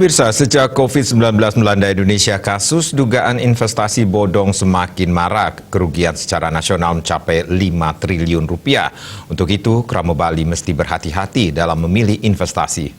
Pemirsa, sejak COVID-19 melanda Indonesia, kasus dugaan investasi bodong semakin marak. Kerugian secara nasional mencapai 5 triliun rupiah. Untuk itu, Kramo Bali mesti berhati-hati dalam memilih investasi.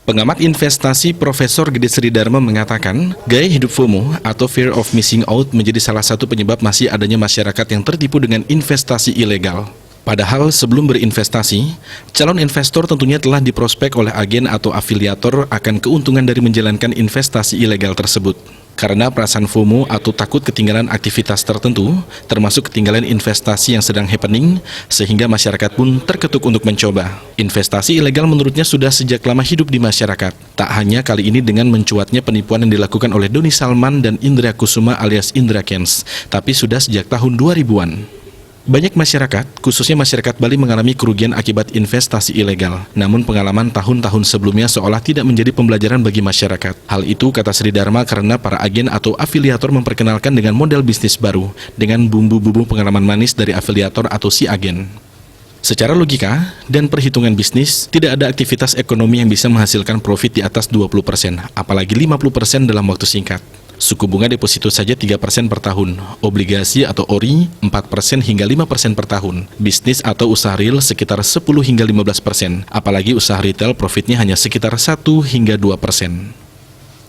Pengamat investasi Profesor Gede Sri Dharma mengatakan, gaya hidup FOMO atau Fear of Missing Out menjadi salah satu penyebab masih adanya masyarakat yang tertipu dengan investasi ilegal. Padahal sebelum berinvestasi, calon investor tentunya telah diprospek oleh agen atau afiliator akan keuntungan dari menjalankan investasi ilegal tersebut. Karena perasaan FOMO atau takut ketinggalan aktivitas tertentu, termasuk ketinggalan investasi yang sedang happening, sehingga masyarakat pun terketuk untuk mencoba. Investasi ilegal menurutnya sudah sejak lama hidup di masyarakat. Tak hanya kali ini dengan mencuatnya penipuan yang dilakukan oleh Doni Salman dan Indra Kusuma alias Indra Kents, tapi sudah sejak tahun 2000-an. Banyak masyarakat, khususnya masyarakat Bali mengalami kerugian akibat investasi ilegal. Namun pengalaman tahun-tahun sebelumnya seolah tidak menjadi pembelajaran bagi masyarakat. Hal itu kata Sri Dharma karena para agen atau afiliator memperkenalkan dengan model bisnis baru, dengan bumbu-bumbu pengalaman manis dari afiliator atau si agen. Secara logika dan perhitungan bisnis, tidak ada aktivitas ekonomi yang bisa menghasilkan profit di atas 20%, apalagi 50% dalam waktu singkat. Suku bunga deposito saja 3% per tahun, obligasi atau ORI 4% hingga 5% per tahun, bisnis atau usaha real sekitar 10 hingga 15%, apalagi usaha retail profitnya hanya sekitar 1 hingga 2%.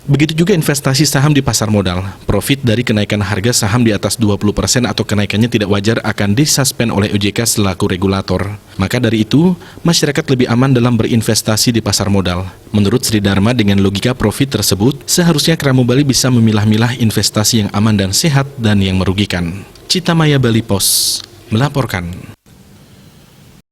Begitu juga investasi saham di pasar modal. Profit dari kenaikan harga saham di atas 20% atau kenaikannya tidak wajar akan disuspend oleh OJK selaku regulator. Maka dari itu, masyarakat lebih aman dalam berinvestasi di pasar modal. Menurut Sri Dharma, dengan logika profit tersebut, seharusnya Kramo Bali bisa memilah-milah investasi yang aman dan sehat dan yang merugikan. Cita Maya Bali Pos melaporkan.